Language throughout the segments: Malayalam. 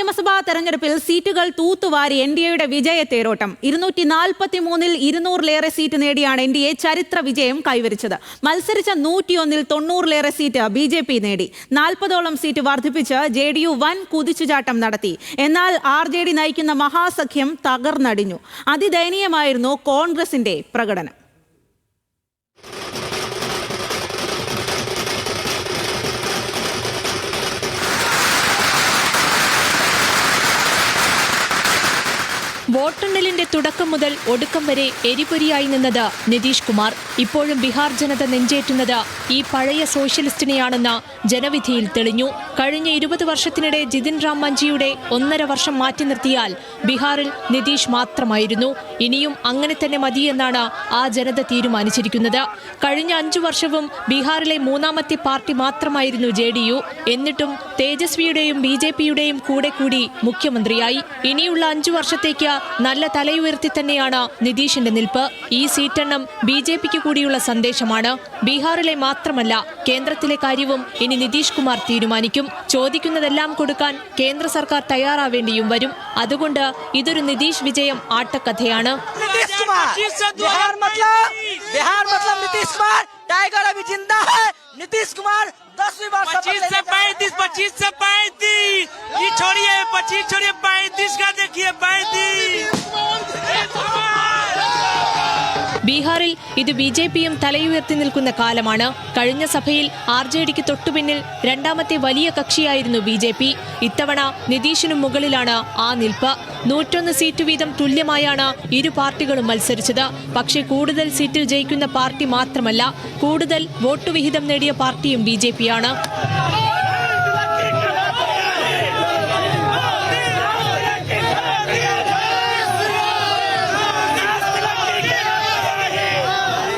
നിയമസഭാ തെരഞ്ഞെടുപ്പിൽ സീറ്റുകൾ തൂത്തുവാരി എൻഡിഎയുടെ വിജയ തേരോട്ടം 243-ൽ 200-ലേറെ സീറ്റ് നേടിയാണ് എൻഡിഎ ചരിത്ര വിജയം കൈവരിച്ചത്. മത്സരിച്ച 101-ൽ 90-ലേറെ സീറ്റ് ബിജെപി നേടി. 40ഓളം സീറ്റ് വർദ്ധിപ്പിച്ച് ജെഡിയു വൻ കുതിച്ചുചാട്ടം നടത്തി. എന്നാൽ ആർജെഡി നയിക്കുന്ന മഹാസഖ്യം തകർന്നടിഞ്ഞു. അതിദയനീയമായിരുന്നു കോൺഗ്രസിന്റെ പ്രകടനം. വോട്ടെണ്ണലിന്റെ തുടക്കം മുതൽ ഒടുക്കം വരെ എരിപൊരിയായി നിന്നത് നിതീഷ് കുമാർ. ഇപ്പോഴും ബീഹാർ ജനത നെഞ്ചേറ്റുന്നത് ഈ പഴയ സോഷ്യലിസ്റ്റിനെയാണെന്ന് ജനവിധിയിൽ തെളിഞ്ഞു. കഴിഞ്ഞ 20 വർഷത്തിനിടെ ജിതിൻ റാം മഞ്ചിയുടെ 1.5 വർഷം മാറ്റി നിർത്തിയാൽ ബീഹാറിൽ നിതീഷ് മാത്രമായിരുന്നു. ഇനിയും അങ്ങനെ തന്നെ മതിയെന്നാണ് ആ ജനത തീരുമാനിച്ചിരിക്കുന്നത്. കഴിഞ്ഞ 5 വർഷവും ബീഹാറിലെ മൂന്നാമത്തെ പാർട്ടി മാത്രമായിരുന്നു ജെഡിയു. എന്നിട്ടും തേജസ്വിയുടെയും ബിജെപിയുടെയും കൂടെ കൂടി മുഖ്യമന്ത്രിയായി. ഇനിയുള്ള 5 വർഷത്തേക്ക് നല്ല തലയുയർത്തി തന്നെയാണ് നിതീഷിന്റെ നിൽപ്പ്. ഈ സീറ്റെണ്ണം ബിജെപിക്ക് കൂടിയുള്ള സന്ദേശമാണ്. ബീഹാറിലെ മാത്രമല്ല, കേന്ദ്രത്തിലെ കാര്യവും ഇനി നിതീഷ് കുമാർ തീരുമാനിക്കും. ചോദിക്കുന്നതെല്ലാം കൊടുക്കാൻ കേന്ദ്ര സർക്കാർ തയ്യാറാവേണ്ടിയും വരും. അതുകൊണ്ട് ഇതൊരു നിതീഷ് വിജയം ആട്ടക്കഥയാണ്. नीतीश कुमार 10वीं बार 25 से 35 ये छोड़िए 25 छोड़िए 35 का देखिए 35। ബീഹാറിൽ ഇത് ബിജെപിയും തലയുയർത്തി നിൽക്കുന്ന കാലമാണ്. കഴിഞ്ഞ സഭയിൽ ആർജെഡിക്ക് തൊട്ടുപിന്നിൽ രണ്ടാമത്തെ വലിയ കക്ഷിയായിരുന്നു ബിജെപി. ഇത്തവണ നിതീഷിനും മുകളിലാണ് ആ നിൽപ്പ്. 101 സീറ്റ് വീതം തുല്യമായാണ് ഇരു പാർട്ടികളും മത്സരിച്ചത്. പക്ഷേ കൂടുതൽ സീറ്റിൽ ജയിക്കുന്ന പാർട്ടി മാത്രമല്ല, കൂടുതൽ വോട്ട് വിഹിതം നേടിയ പാർട്ടിയും ബിജെപിയാണ്.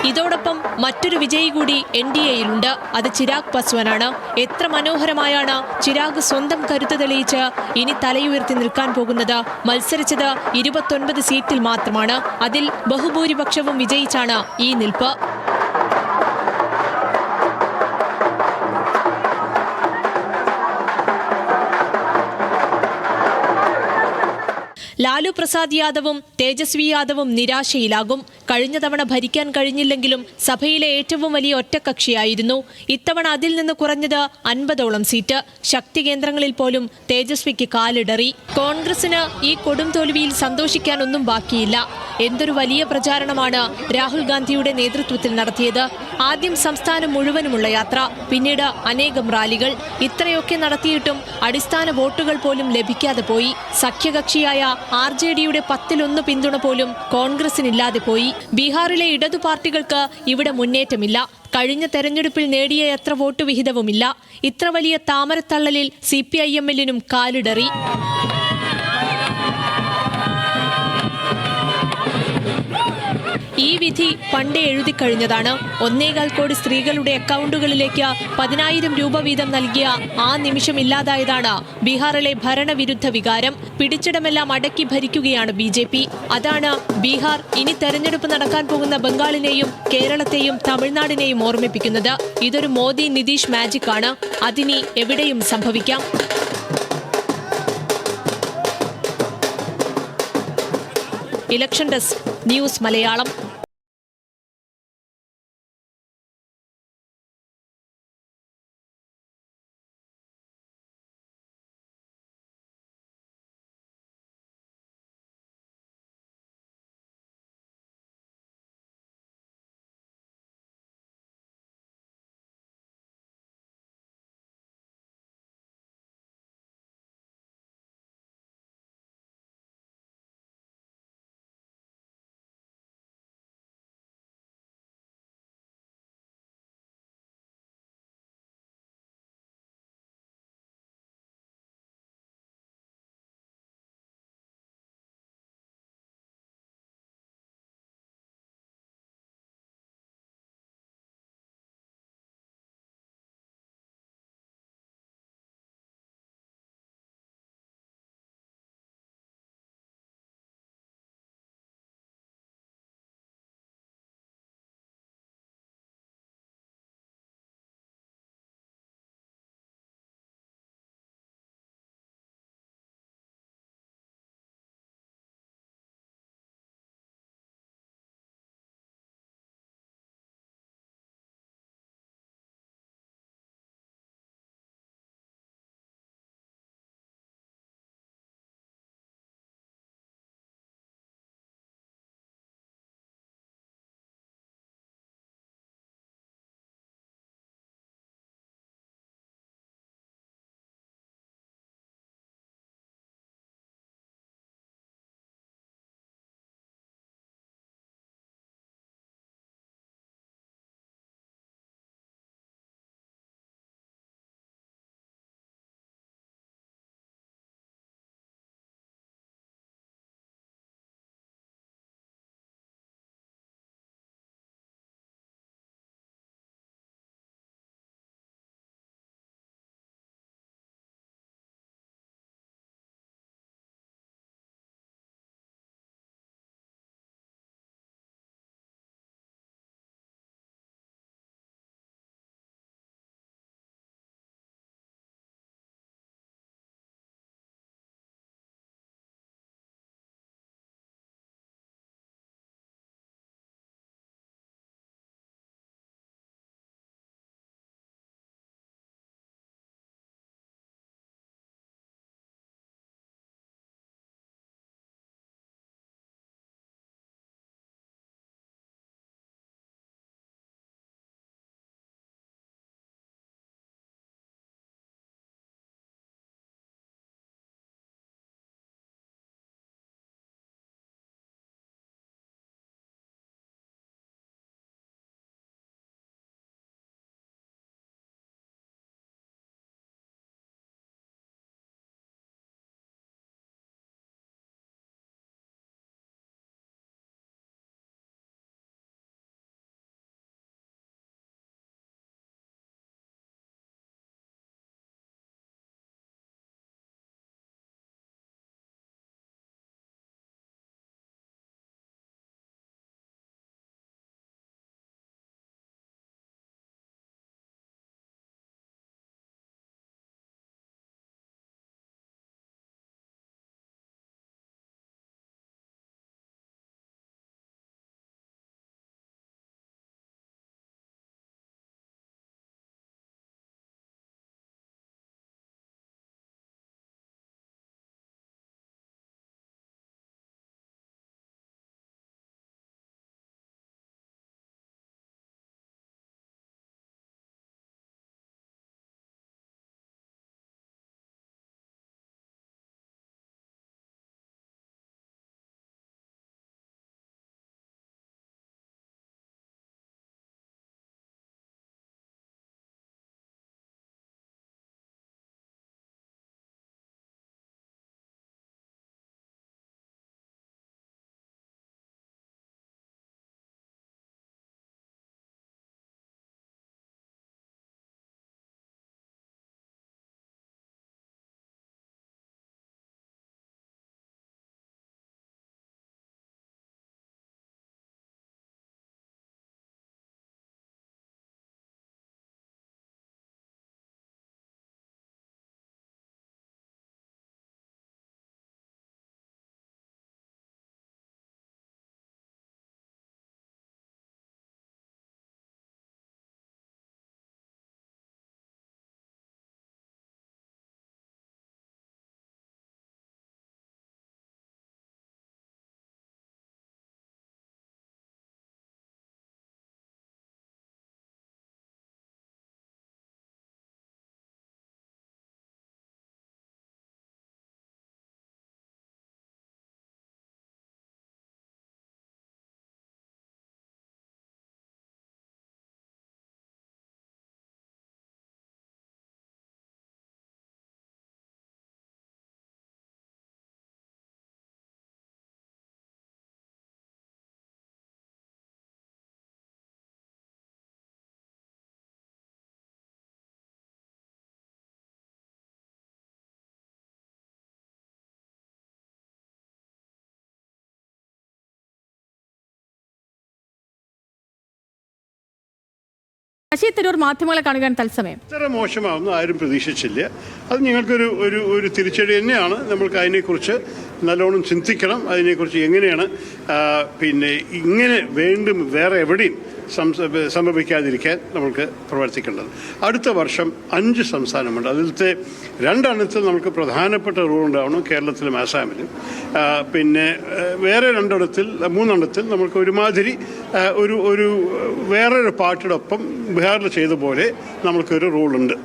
ഇതോടൊപ്പം മറ്റൊരു വിജയി കൂടി എൻഡിഎയിലുണ്ട്. അത് ചിരാഗ് പസ്വാനാണ്. എത്ര മനോഹരമായാണ് ചിരാഗ് സ്വന്തം കരുത്ത് തെളിയിച്ച് ഇനി തലയുയർത്തി നിൽക്കാൻ പോകുന്നത്. മത്സരിച്ചത് 29 സീറ്റിൽ മാത്രമാണ്. അതിൽ ബഹുഭൂരിപക്ഷവും വിജയിച്ചാണ് ഈ നിൽപ്പ്. ലാലു പ്രസാദ് യാദവും തേജസ്വി യാദവും നിരാശയിലാകും. കഴിഞ്ഞ തവണ ഭരിക്കാൻ കഴിഞ്ഞില്ലെങ്കിലും സഭയിലെ ഏറ്റവും വലിയ ഒറ്റക്കക്ഷിയായിരുന്നു. ഇത്തവണ അതിൽ നിന്ന് കുറഞ്ഞത് 50ഓളം സീറ്റ്. ശക്തി കേന്ദ്രങ്ങളിൽ പോലും തേജസ്വിക്ക് കാലിടറി. കോൺഗ്രസിന് ഈ കൊടും തോൽവിയിൽ സന്തോഷിക്കാനൊന്നും ബാക്കിയില്ല. എന്തൊരു വലിയ പ്രചാരണമാണ് രാഹുൽ ഗാന്ധിയുടെ നേതൃത്വത്തിൽ നടത്തിയത്. ആദ്യം സംസ്ഥാനം മുഴുവനുമുള്ള യാത്ര, പിന്നീട് അനേകം റാലികൾ. ഇത്രയൊക്കെ നടത്തിയിട്ടും അടിസ്ഥാന വോട്ടുകൾ പോലും ലഭിക്കാതെ പോയി. സഖ്യകക്ഷിയായ ആർജെഡിയുടെ 10-1 പിന്തുണ പോലും കോൺഗ്രസിനില്ലാതെ പോയി. ബീഹാറിലെ ഇടതു പാർട്ടികൾക്ക് ഇവിടെ മുന്നേറ്റമില്ല. കഴിഞ്ഞ തെരഞ്ഞെടുപ്പിൽ നേടിയ എത്ര വോട്ട് വിഹിതവുമില്ല. ഇത്ര വലിയ താമരത്തള്ളലിൽ CPIM-നും കാലിടറി. ഈ വിധി പണ്ടേ എഴുതിക്കഴിഞ്ഞതാണ്. 1.25 കോടി സ്ത്രീകളുടെ അക്കൗണ്ടുകളിലേക്ക് 10,000 രൂപ വീതം നൽകിയ ആ നിമിഷം ഇല്ലാതായതാണ് ബീഹാറിലെ ഭരണവിരുദ്ധ വികാരം. പിടിച്ചിടമെല്ലാം അടക്കി ഭരിക്കുകയാണ് ബിജെപി. അതാണ് ബീഹാർ ഇനി തെരഞ്ഞെടുപ്പ് നടക്കാൻ പോകുന്ന ബംഗാളിനെയും കേരളത്തെയും തമിഴ്നാടിനെയും ഓർമ്മിപ്പിക്കുന്നത്. ഇതൊരു മോദി നിതീഷ് മാജിക് ആണ്. അതിനി എവിടെയും സംഭവിക്കാം. Election desk, news Malayalam. Shashi Tharoor മാധ്യമങ്ങളെ കാണുകയാണ് തത്സമയം. ഇത്ര മോശമാവുന്ന ആരും പ്രതീക്ഷിച്ചില്ല. അത് ഞങ്ങൾക്കൊരു ഒരു ഒരു തിരിച്ചടി തന്നെയാണ്. നമ്മൾക്ക് അതിനെക്കുറിച്ച് നല്ലോണം ചിന്തിക്കണം. അതിനെക്കുറിച്ച് എങ്ങനെയാണ് പിന്നെ ഇങ്ങനെ വീണ്ടും വേറെ എവിടെയും സംഭവിക്കാതിരിക്കാൻ നമുക്ക് പ്രവർത്തിക്കേണ്ടത്. അടുത്ത വർഷം 5 സംസ്ഥാനമുണ്ട്. അതിലത്തെ 2 നമുക്ക് പ്രധാനപ്പെട്ട റൂൾ ഉണ്ടാവണം, കേരളത്തിലും ആസാമിലും. പിന്നെ വേറെ 3 നമുക്ക് ഒരുമാതിരി ഒരു വേറൊരു പാർട്ടിയുടെ ഒപ്പം ബീഹാറിൽ ചെയ്ത പോലെ നമുക്കൊരു റൂളുണ്ട്.